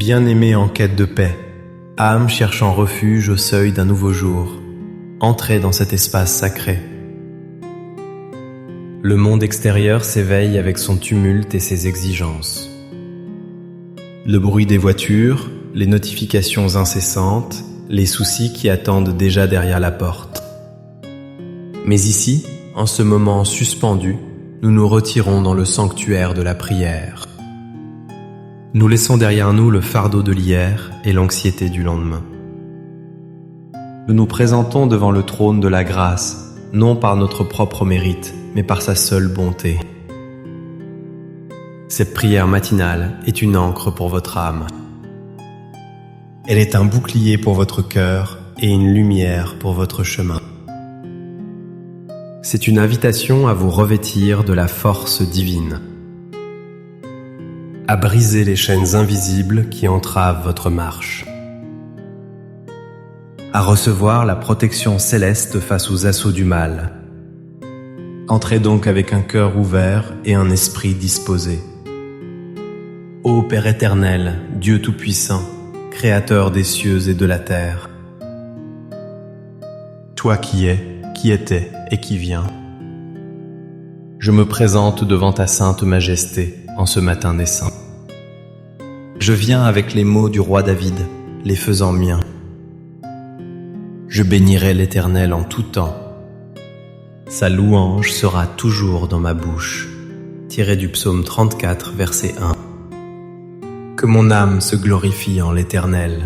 Bien-aimés en quête de paix, âme cherchant refuge au seuil d'un nouveau jour, entrez dans cet espace sacré. Le monde extérieur s'éveille avec son tumulte et ses exigences. Le bruit des voitures, les notifications incessantes, les soucis qui attendent déjà derrière la porte. Mais ici, en ce moment suspendu, nous nous retirons dans le sanctuaire de la prière. Nous laissons derrière nous le fardeau de l'hier et l'anxiété du lendemain. Nous nous présentons devant le trône de la grâce, non par notre propre mérite, mais par sa seule bonté. Cette prière matinale est une ancre pour votre âme. Elle est un bouclier pour votre cœur et une lumière pour votre chemin. C'est une invitation à vous revêtir de la force divine, à briser les chaînes invisibles qui entravent votre marche, à recevoir la protection céleste face aux assauts du mal. Entrez donc avec un cœur ouvert et un esprit disposé. Ô Père éternel, Dieu tout-puissant, Créateur des cieux et de la terre, toi qui es, qui étais et qui viens, je me présente devant ta sainte majesté en ce matin des saints. Je viens avec les mots du roi David, les faisant miens. Je bénirai l'Éternel en tout temps. Sa louange sera toujours dans ma bouche. Tiré du psaume 34, verset 1. Que mon âme se glorifie en l'Éternel.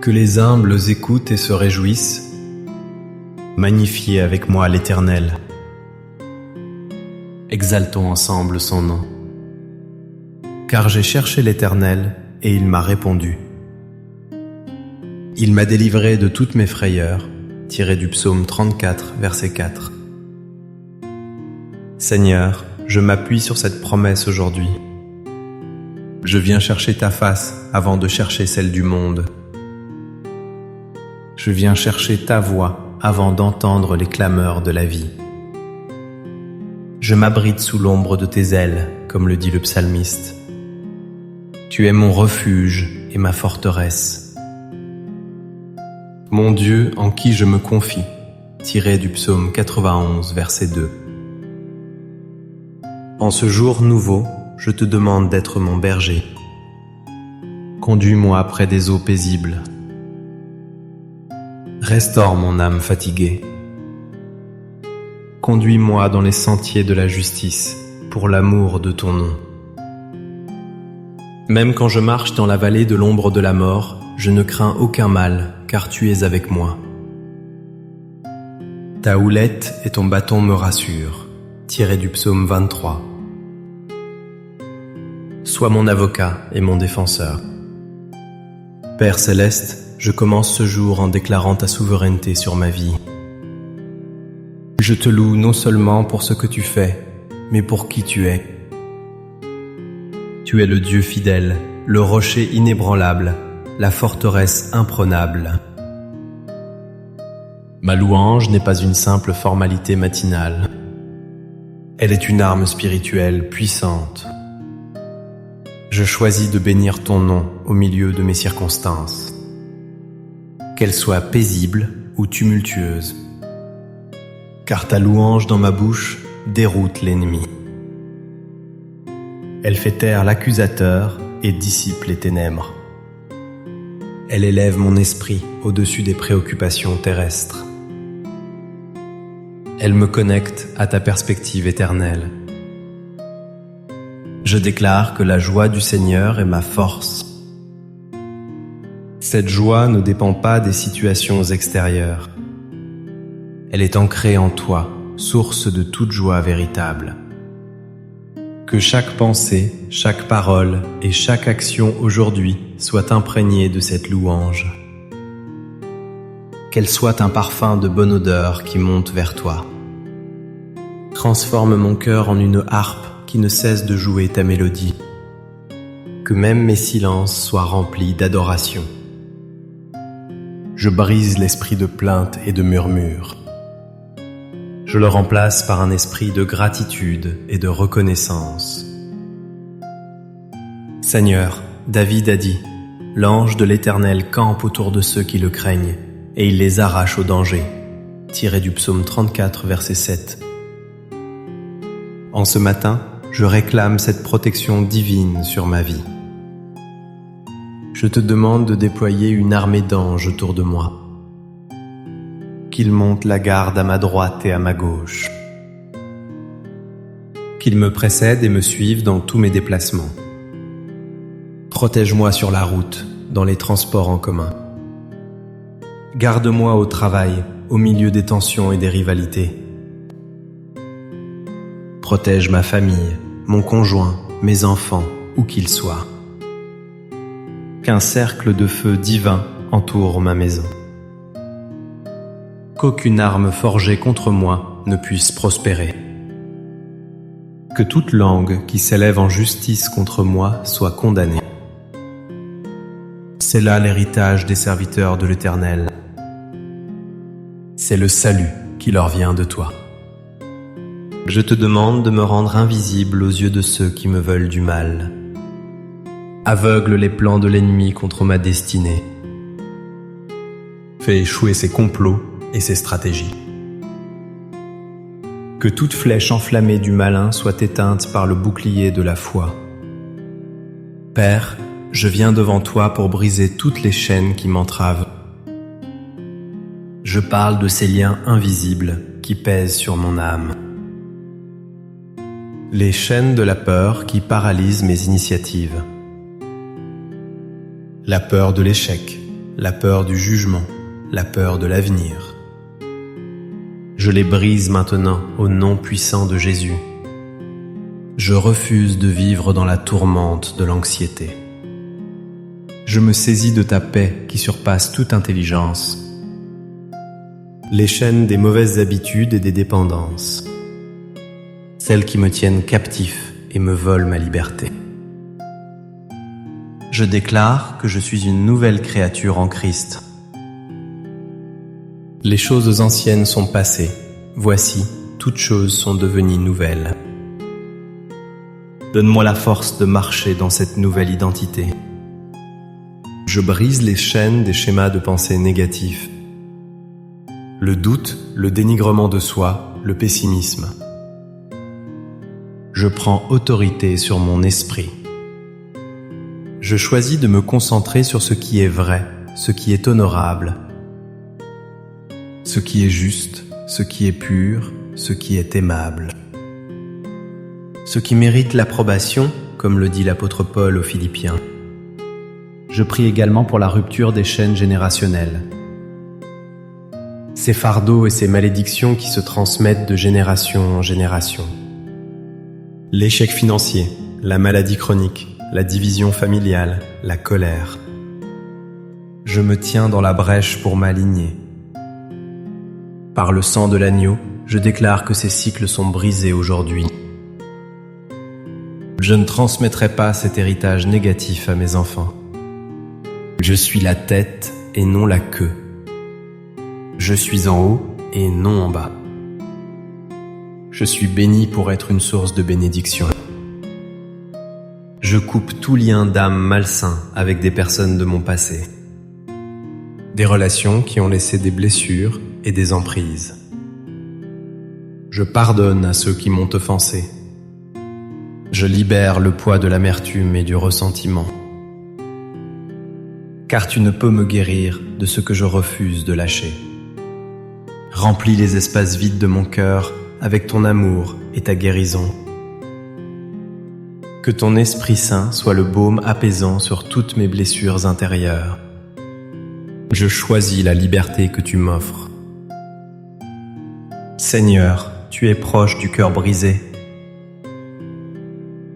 Que les humbles écoutent et se réjouissent. Magnifiez avec moi l'Éternel. Exaltons ensemble son nom. Car j'ai cherché l'Éternel et il m'a répondu. Il m'a délivré de toutes mes frayeurs. Tiré du psaume 34, verset 4. Seigneur, je m'appuie sur cette promesse aujourd'hui. Je viens chercher ta face avant de chercher celle du monde. Je viens chercher ta voix avant d'entendre les clameurs de la vie. Je m'abrite sous l'ombre de tes ailes, comme le dit le psalmiste. Tu es mon refuge et ma forteresse. Mon Dieu en qui je me confie, tiré du psaume 91, verset 2. En ce jour nouveau, je te demande d'être mon berger. Conduis-moi près des eaux paisibles. Restaure mon âme fatiguée. Conduis-moi dans les sentiers de la justice, pour l'amour de ton nom. Même quand je marche dans la vallée de l'ombre de la mort, je ne crains aucun mal, car tu es avec moi. Ta houlette et ton bâton me rassurent. Tiré du psaume 23. Sois mon avocat et mon défenseur. Père céleste, je commence ce jour en déclarant ta souveraineté sur ma vie. Je te loue non seulement pour ce que tu fais, mais pour qui tu es. Tu es le Dieu fidèle, le rocher inébranlable, la forteresse imprenable. Ma louange n'est pas une simple formalité matinale. Elle est une arme spirituelle puissante. Je choisis de bénir ton nom au milieu de mes circonstances, qu'elles soient paisibles ou tumultueuses, car ta louange dans ma bouche déroute l'ennemi. Elle fait taire l'accusateur et dissipe les ténèbres. Elle élève mon esprit au-dessus des préoccupations terrestres. Elle me connecte à ta perspective éternelle. Je déclare que la joie du Seigneur est ma force. Cette joie ne dépend pas des situations extérieures. Elle est ancrée en toi, source de toute joie véritable. Que chaque pensée, chaque parole et chaque action aujourd'hui soit imprégnée de cette louange. Qu'elle soit un parfum de bonne odeur qui monte vers toi. Transforme mon cœur en une harpe qui ne cesse de jouer ta mélodie. Que même mes silences soient remplis d'adoration. Je brise l'esprit de plainte et de murmure. Je le remplace par un esprit de gratitude et de reconnaissance. Seigneur, David a dit « L'ange de l'Éternel campe autour de ceux qui le craignent, et il les arrache au danger » tiré du psaume 34, verset 7. En ce matin, je réclame cette protection divine sur ma vie. Je te demande de déployer une armée d'anges autour de moi, qu'ils montent la garde à ma droite et à ma gauche, qu'ils me précèdent et me suivent dans tous mes déplacements. Protège-moi sur la route, dans les transports en commun. Garde-moi au travail, au milieu des tensions et des rivalités. Protège ma famille, mon conjoint, mes enfants, où qu'ils soient. Qu'un cercle de feu divin entoure ma maison. Qu'aucune arme forgée contre moi ne puisse prospérer. Que toute langue qui s'élève en justice contre moi soit condamnée. C'est là l'héritage des serviteurs de l'Éternel. C'est le salut qui leur vient de toi. Je te demande de me rendre invisible aux yeux de ceux qui me veulent du mal. Aveugle les plans de l'ennemi contre ma destinée. Fais échouer ses complots et ses stratégies. Que toute flèche enflammée du malin soit éteinte par le bouclier de la foi. Père, je viens devant toi pour briser toutes les chaînes qui m'entravent. Je parle de ces liens invisibles qui pèsent sur mon âme. Les chaînes de la peur qui paralysent mes initiatives. La peur de l'échec, la peur du jugement, la peur de l'avenir. Je les brise maintenant au nom puissant de Jésus. Je refuse de vivre dans la tourmente de l'anxiété. Je me saisis de ta paix qui surpasse toute intelligence. Les chaînes des mauvaises habitudes et des dépendances. Celles qui me tiennent captif et me volent ma liberté. Je déclare que je suis une nouvelle créature en Christ. Les choses anciennes sont passées. Voici, toutes choses sont devenues nouvelles. Donne-moi la force de marcher dans cette nouvelle identité. Je brise les chaînes des schémas de pensée négatifs. Le doute, le dénigrement de soi, le pessimisme. Je prends autorité sur mon esprit. Je choisis de me concentrer sur ce qui est vrai, ce qui est honorable, ce qui est juste, ce qui est pur, ce qui est aimable. Ce qui mérite l'approbation, comme le dit l'apôtre Paul aux Philippiens. Je prie également pour la rupture des chaînes générationnelles. Ces fardeaux et ces malédictions qui se transmettent de génération en génération. L'échec financier, la maladie chronique, la division familiale, la colère. Je me tiens dans la brèche pour m'aligner. Par le sang de l'agneau, je déclare que ces cycles sont brisés aujourd'hui. Je ne transmettrai pas cet héritage négatif à mes enfants. Je suis la tête et non la queue. Je suis en haut et non en bas. Je suis béni pour être une source de bénédiction. Je coupe tout lien d'âme malsain avec des personnes de mon passé. Des relations qui ont laissé des blessures et des emprises. Je pardonne à ceux qui m'ont offensé. Je libère le poids de l'amertume et du ressentiment. Car tu ne peux me guérir de ce que je refuse de lâcher. Remplis les espaces vides de mon cœur avec ton amour et ta guérison. Que ton Esprit Saint soit le baume apaisant sur toutes mes blessures intérieures. Je choisis la liberté que tu m'offres. Seigneur, tu es proche du cœur brisé.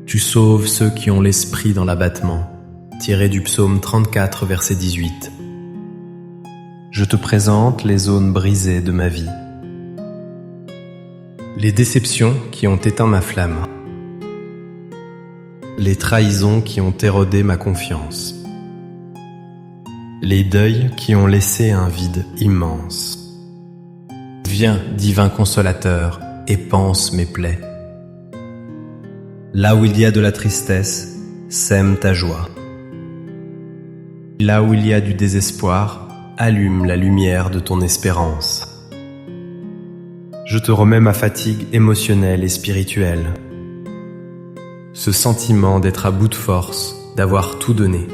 Tu sauves ceux qui ont l'esprit dans l'abattement. Tiré du psaume 34, verset 18. Je te présente les zones brisées de ma vie. Les déceptions qui ont éteint ma flamme. Les trahisons qui ont érodé ma confiance. Les deuils qui ont laissé un vide immense. Viens, divin consolateur, et panse mes plaies. Là où il y a de la tristesse, sème ta joie. Là où il y a du désespoir, allume la lumière de ton espérance. Je te remets ma fatigue émotionnelle et spirituelle. Ce sentiment d'être à bout de force, d'avoir tout donné.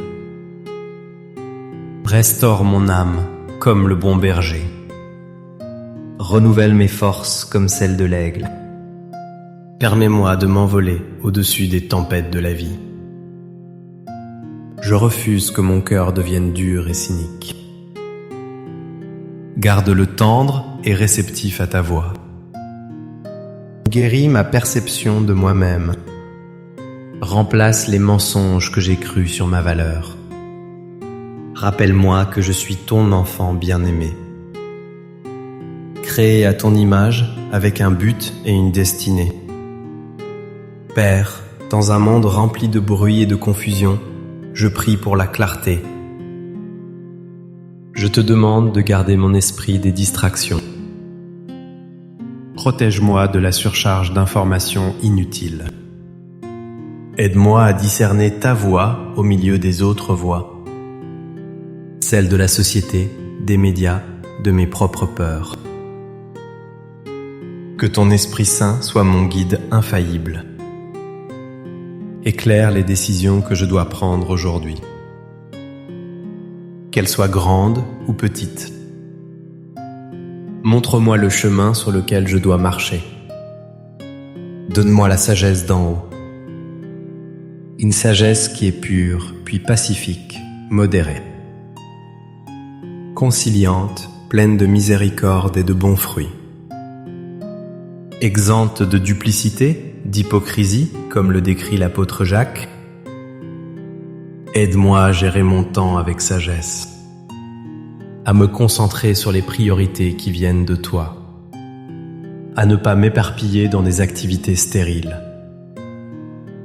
Restaure mon âme comme le bon berger. Renouvelle mes forces comme celles de l'aigle. Permets-moi de m'envoler au-dessus des tempêtes de la vie. Je refuse que mon cœur devienne dur et cynique. Garde-le tendre et réceptif à ta voix. Guéris ma perception de moi-même. Remplace les mensonges que j'ai crus sur ma valeur. Rappelle-moi que je suis ton enfant bien-aimé. Créé à ton image avec un but et une destinée. Père, dans un monde rempli de bruit et de confusion, je prie pour la clarté. Je te demande de garder mon esprit des distractions. Protège-moi de la surcharge d'informations inutiles. Aide-moi à discerner ta voix au milieu des autres voix. Celle de la société, des médias, de mes propres peurs. Que ton Esprit Saint soit mon guide infaillible. Éclaire les décisions que je dois prendre aujourd'hui. Qu'elles soient grandes ou petites. Montre-moi le chemin sur lequel je dois marcher. Donne-moi la sagesse d'en haut. Une sagesse qui est pure, puis pacifique, modérée. Conciliante, pleine de miséricorde et de bons fruits. Exempte de duplicité, d'hypocrisie, comme le décrit l'apôtre Jacques. Aide-moi à gérer mon temps avec sagesse, à me concentrer sur les priorités qui viennent de toi, à ne pas m'éparpiller dans des activités stériles.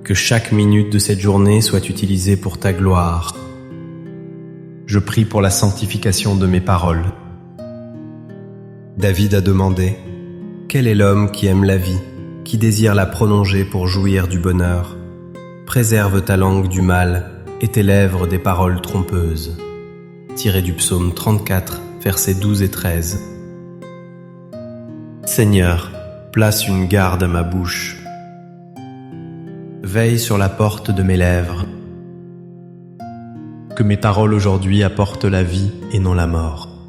Que chaque minute de cette journée soit utilisée pour ta gloire. Je prie pour la sanctification de mes paroles. David a demandé: quel est l'homme qui aime la vie, qui désire la prolonger pour jouir du bonheur? Préserve ta langue du mal et tes lèvres des paroles trompeuses. Tiré du psaume 34, versets 12 et 13. Seigneur, place une garde à ma bouche. Veille sur la porte de mes lèvres. Que mes paroles aujourd'hui apportent la vie et non la mort.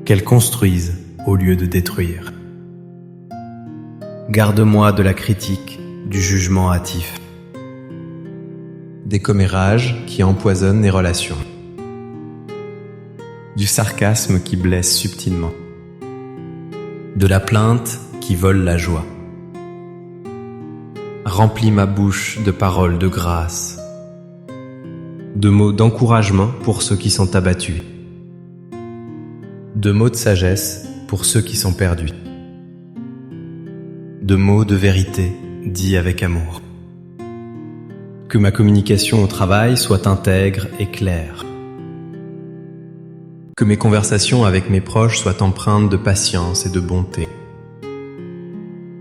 Qu'elles construisent au lieu de détruire. Garde-moi de la critique, du jugement hâtif, des commérages qui empoisonnent les relations, du sarcasme qui blesse subtilement, de la plainte qui vole la joie. Remplis ma bouche de paroles de grâce, de mots d'encouragement pour ceux qui sont abattus, de mots de sagesse pour ceux qui sont perdus, de mots de vérité dits avec amour. Que ma communication au travail soit intègre et claire. Que mes conversations avec mes proches soient empreintes de patience et de bonté.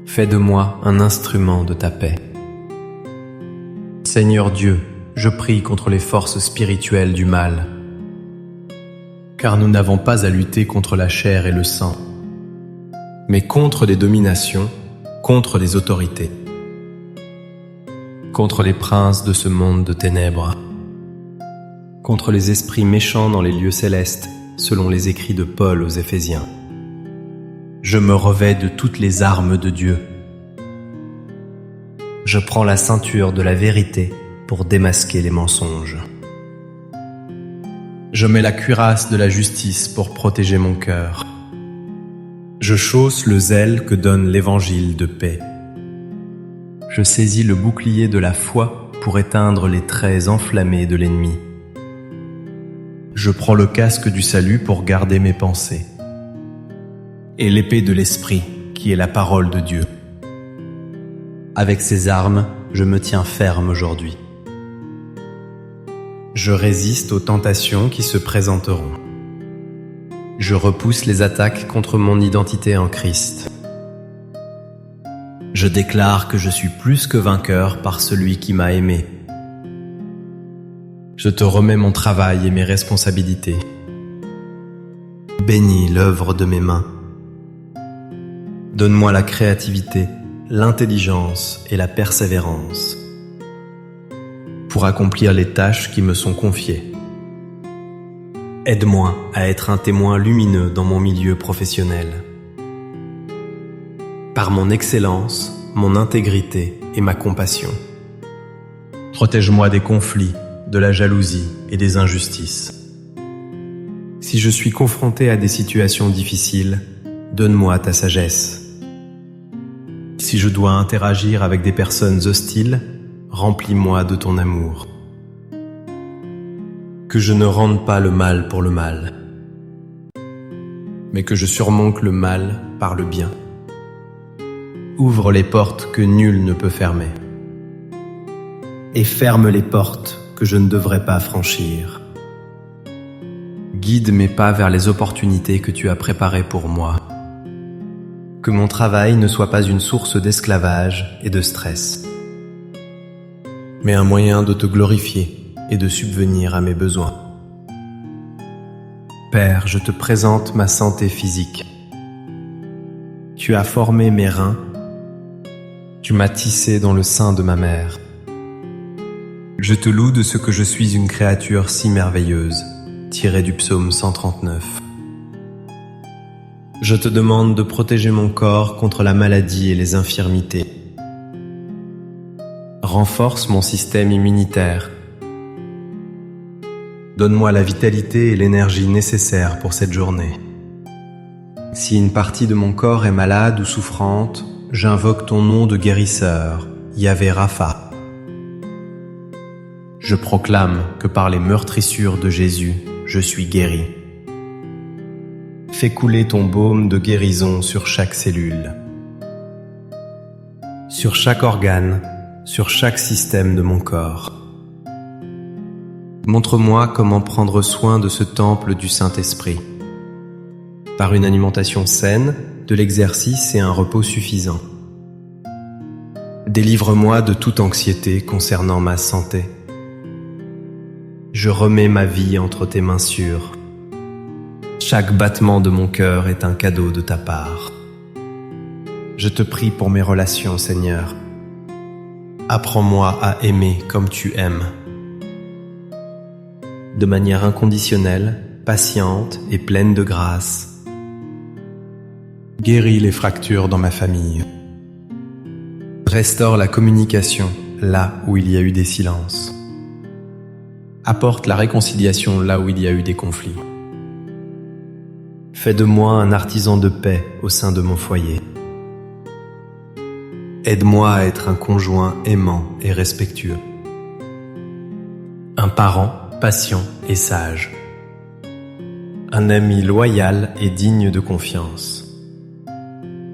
Fais de moi un instrument de ta paix. Seigneur Dieu, je prie contre les forces spirituelles du mal, car nous n'avons pas à lutter contre la chair et le sang, mais contre les dominations, contre les autorités, contre les princes de ce monde de ténèbres, contre les esprits méchants dans les lieux célestes, selon les écrits de Paul aux Éphésiens. Je me revêts de toutes les armes de Dieu. Je prends la ceinture de la vérité pour démasquer les mensonges. Je mets la cuirasse de la justice pour protéger mon cœur. Je chausse le zèle que donne l'évangile de paix. Je saisis le bouclier de la foi pour éteindre les traits enflammés de l'ennemi. Je prends le casque du salut pour garder mes pensées, et l'épée de l'esprit qui est la parole de Dieu. Avec ces armes, je me tiens ferme aujourd'hui. Je résiste aux tentations qui se présenteront. Je repousse les attaques contre mon identité en Christ. Je déclare que je suis plus que vainqueur par celui qui m'a aimé. Je te remets mon travail et mes responsabilités. Bénis l'œuvre de mes mains. Donne-moi la créativité, l'intelligence et la persévérance pour accomplir les tâches qui me sont confiées. Aide-moi à être un témoin lumineux dans mon milieu professionnel. Par mon excellence, mon intégrité et ma compassion. Protège-moi des conflits, de la jalousie et des injustices. Si je suis confronté à des situations difficiles, donne-moi ta sagesse. Si je dois interagir avec des personnes hostiles, remplis-moi de ton amour. Que je ne rende pas le mal pour le mal, mais que je surmonte le mal par le bien. Ouvre les portes que nul ne peut fermer, et ferme les portes que je ne devrais pas franchir. Guide mes pas vers les opportunités que tu as préparées pour moi. Que mon travail ne soit pas une source d'esclavage et de stress, mais un moyen de te glorifier et de subvenir à mes besoins. Père, je te présente ma santé physique. Tu as formé mes reins, tu m'as tissé dans le sein de ma mère. Je te loue de ce que je suis une créature si merveilleuse, tiré du psaume 139. Je te demande de protéger mon corps contre la maladie et les infirmités. Renforce mon système immunitaire. Donne-moi la vitalité et l'énergie nécessaires pour cette journée. Si une partie de mon corps est malade ou souffrante, j'invoque ton nom de guérisseur, Yahvé Rapha. Je proclame que par les meurtrissures de Jésus, je suis guéri. Fais couler ton baume de guérison sur chaque cellule, sur chaque organe, sur chaque système de mon corps. Montre-moi comment prendre soin de ce temple du Saint-Esprit, par une alimentation saine, de l'exercice et un repos suffisant. Délivre-moi de toute anxiété concernant ma santé. Je remets ma vie entre tes mains sûres. Chaque battement de mon cœur est un cadeau de ta part. Je te prie pour mes relations, Seigneur. Apprends-moi à aimer comme tu aimes. De manière inconditionnelle, patiente et pleine de grâce. Guéris les fractures dans ma famille. Restaure la communication là où il y a eu des silences. Apporte la réconciliation là où il y a eu des conflits. Fais de moi un artisan de paix au sein de mon foyer. Aide-moi à être un conjoint aimant et respectueux. Un parent patient et sage. Un ami loyal et digne de confiance.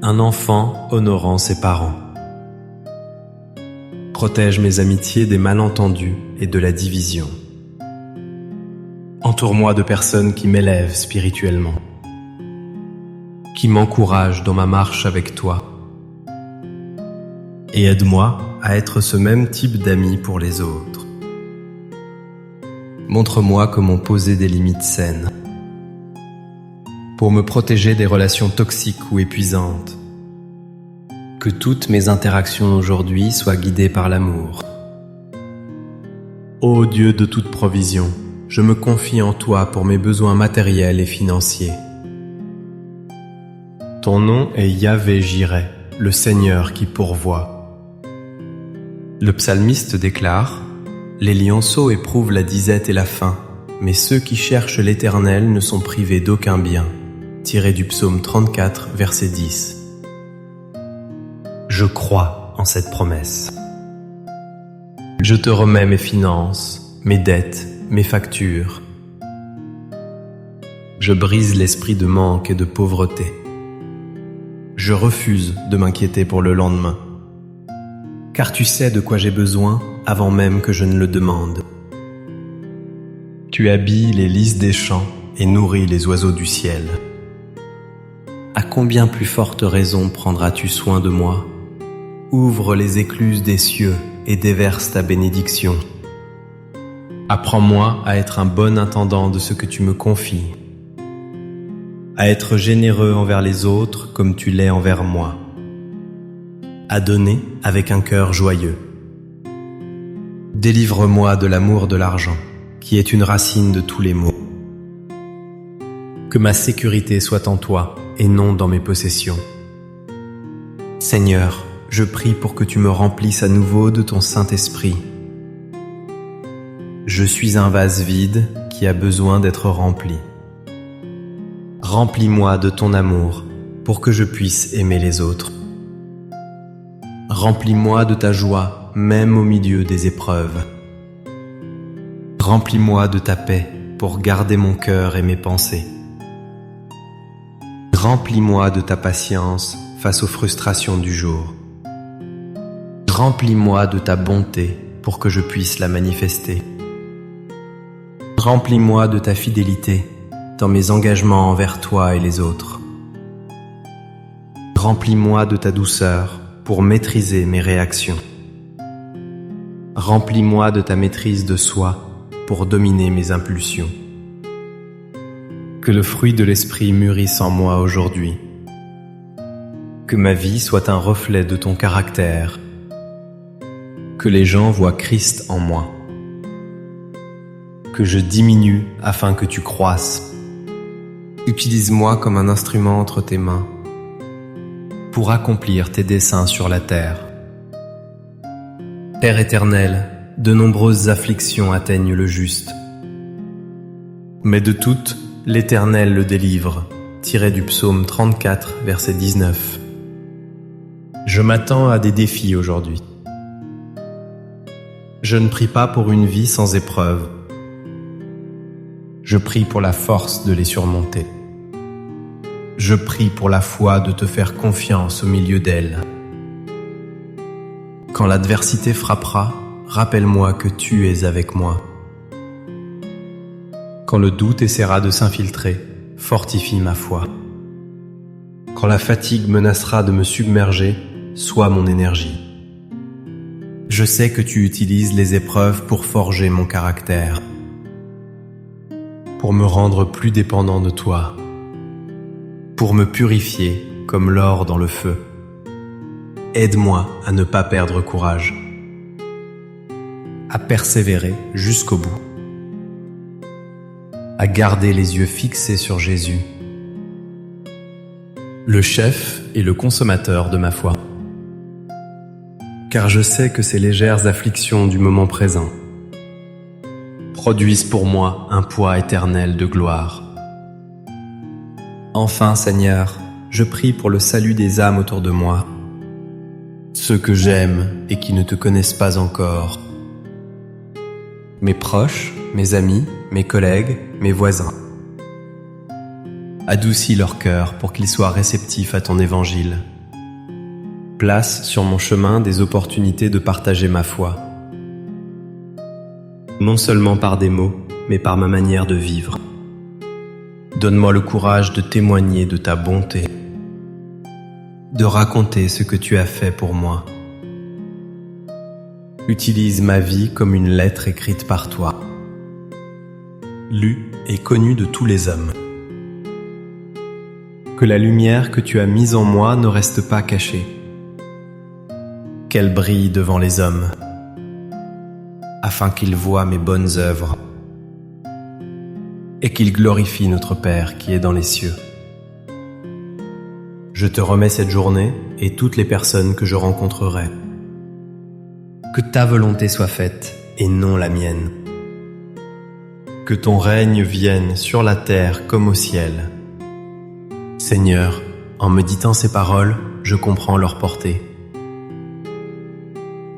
Un enfant honorant ses parents. Protège mes amitiés des malentendus et de la division. Entoure-moi de personnes qui m'élèvent spirituellement, qui m'encouragent dans ma marche avec toi. Et aide-moi à être ce même type d'ami pour les autres. Montre-moi comment poser des limites saines, pour me protéger des relations toxiques ou épuisantes. Que toutes mes interactions aujourd'hui soient guidées par l'amour. Ô Dieu de toute provision, je me confie en toi pour mes besoins matériels et financiers. Ton nom est Yahvé Jireh, le Seigneur qui pourvoit. Le psalmiste déclare : les lionceaux éprouvent la disette et la faim, mais ceux qui cherchent l'Éternel ne sont privés d'aucun bien. Tiré du psaume 34, verset 10. Je crois en cette promesse. Je te remets mes finances, mes dettes, mes factures. Je brise l'esprit de manque et de pauvreté. Je refuse de m'inquiéter pour le lendemain, car tu sais de quoi j'ai besoin avant même que je ne le demande. Tu habilles les lys des champs et nourris les oiseaux du ciel. À combien plus forte raison prendras-tu soin de moi ? Ouvre les écluses des cieux et déverse ta bénédiction. Apprends-moi à être un bon intendant de ce que tu me confies, à être généreux envers les autres comme tu l'es envers moi, à donner avec un cœur joyeux. Délivre-moi de l'amour de l'argent, qui est une racine de tous les maux. Que ma sécurité soit en toi et non dans mes possessions. Seigneur, je prie pour que tu me remplisses à nouveau de ton Saint-Esprit. Je suis un vase vide qui a besoin d'être rempli. Remplis-moi de ton amour pour que je puisse aimer les autres. Remplis-moi de ta joie, même au milieu des épreuves. Remplis-moi de ta paix pour garder mon cœur et mes pensées. Remplis-moi de ta patience face aux frustrations du jour. Remplis-moi de ta bonté pour que je puisse la manifester. Remplis-moi de ta fidélité dans mes engagements envers toi et les autres. Remplis-moi de ta douceur pour maîtriser mes réactions. Remplis-moi de ta maîtrise de soi pour dominer mes impulsions. Que le fruit de l'esprit mûrisse en moi aujourd'hui. Que ma vie soit un reflet de ton caractère. Que les gens voient Christ en moi. Que je diminue afin que tu croisses. Utilise-moi comme un instrument entre tes mains pour accomplir tes desseins sur la terre. Père éternel, de nombreuses afflictions atteignent le juste. Mais de toutes, l'Éternel le délivre, tiré du psaume 34, verset 19. Je m'attends à des défis aujourd'hui. Je ne prie pas pour une vie sans épreuves. Je prie pour la force de les surmonter. Je prie pour la foi de te faire confiance au milieu d'elles. Quand l'adversité frappera, rappelle-moi que tu es avec moi. Quand le doute essaiera de s'infiltrer, fortifie ma foi. Quand la fatigue menacera de me submerger, sois mon énergie. Je sais que tu utilises les épreuves pour forger mon caractère, pour me rendre plus dépendant de toi, pour me purifier comme l'or dans le feu. Aide-moi à ne pas perdre courage, à persévérer jusqu'au bout, à garder les yeux fixés sur Jésus, le chef et le consommateur de ma foi. Car je sais que ces légères afflictions du moment présent produisent pour moi un poids éternel de gloire. Enfin, Seigneur, je prie pour le salut des âmes autour de moi, ceux que j'aime et qui ne te connaissent pas encore, mes proches, mes amis, mes collègues, mes voisins. Adoucis leur cœur pour qu'ils soient réceptifs à ton évangile. Place sur mon chemin des opportunités de partager ma foi, non seulement par des mots, mais par ma manière de vivre. Donne-moi le courage de témoigner de ta bonté, de raconter ce que tu as fait pour moi. Utilise ma vie comme une lettre écrite par toi, lue et connue de tous les hommes. Que la lumière que tu as mise en moi ne reste pas cachée, qu'elle brille devant les hommes, afin qu'ils voient mes bonnes œuvres et qu'ils glorifient notre Père qui est dans les cieux. Je te remets cette journée et toutes les personnes que je rencontrerai. Que ta volonté soit faite et non la mienne. Que ton règne vienne sur la terre comme au ciel. Seigneur, en méditant ces paroles, je comprends leur portée.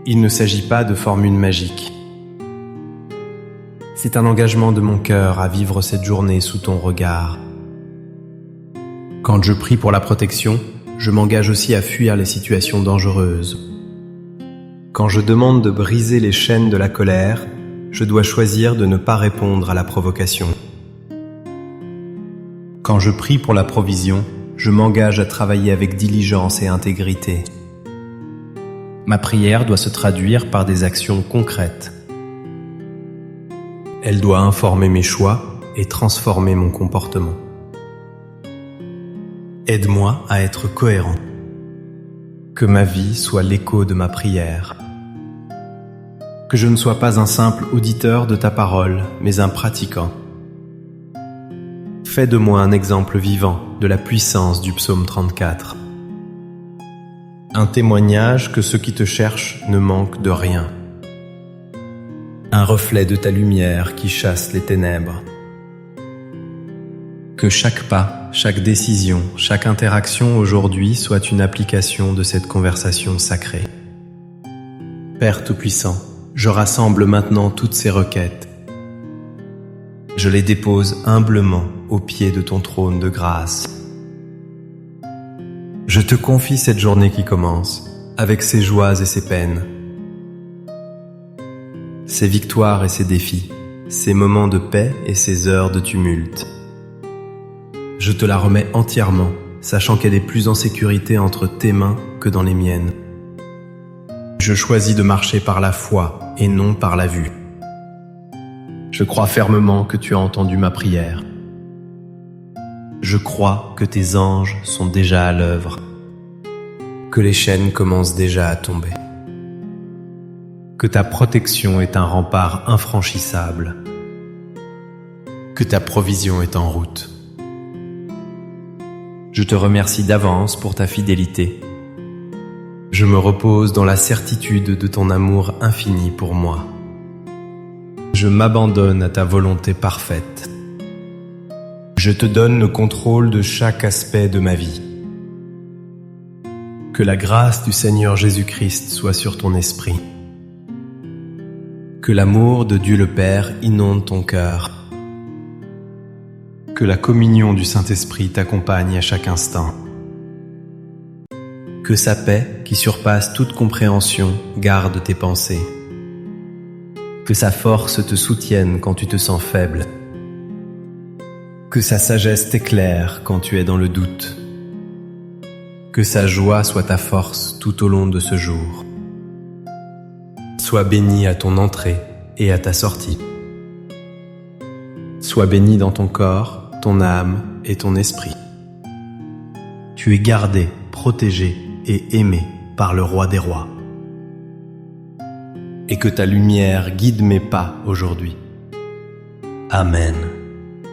Il ne s'agit pas de formules magiques. C'est un engagement de mon cœur à vivre cette journée sous ton regard. Quand je prie pour la protection, je m'engage aussi à fuir les situations dangereuses. Quand je demande de briser les chaînes de la colère, je dois choisir de ne pas répondre à la provocation. Quand je prie pour la provision, je m'engage à travailler avec diligence et intégrité. Ma prière doit se traduire par des actions concrètes. Elle doit informer mes choix et transformer mon comportement. Aide-moi à être cohérent. Que ma vie soit l'écho de ma prière. Que je ne sois pas un simple auditeur de ta parole, mais un pratiquant. Fais de moi un exemple vivant de la puissance du psaume 34. Un témoignage que ceux qui te cherchent ne manquent de rien. Un reflet de ta lumière qui chasse les ténèbres. Que chaque pas, chaque décision, chaque interaction aujourd'hui soit une application de cette conversation sacrée. Père Tout-Puissant, je rassemble maintenant toutes ces requêtes. Je les dépose humblement au pied de ton trône de grâce. Je te confie cette journée qui commence, avec ses joies et ses peines, ses victoires et ses défis, ses moments de paix et ses heures de tumulte. Je te la remets entièrement, sachant qu'elle est plus en sécurité entre tes mains que dans les miennes. Je choisis de marcher par la foi et non par la vue. Je crois fermement que tu as entendu ma prière. Je crois que tes anges sont déjà à l'œuvre, que les chaînes commencent déjà à tomber, que ta protection est un rempart infranchissable, que ta provision est en route. Je te remercie d'avance pour ta fidélité. Je me repose dans la certitude de ton amour infini pour moi. Je m'abandonne à ta volonté parfaite. Je te donne le contrôle de chaque aspect de ma vie. Que la grâce du Seigneur Jésus-Christ soit sur ton esprit. Que l'amour de Dieu le Père inonde ton cœur. Que la communion du Saint-Esprit t'accompagne à chaque instant. Que sa paix, qui surpasse toute compréhension, garde tes pensées. Que sa force te soutienne quand tu te sens faible. Que sa sagesse t'éclaire quand tu es dans le doute. Que sa joie soit ta force tout au long de ce jour. Sois béni à ton entrée et à ta sortie. Sois béni dans ton corps, ton âme et ton esprit. Tu es gardé, protégé et aimé par le Roi des Rois. Et que ta lumière guide mes pas aujourd'hui. Amen.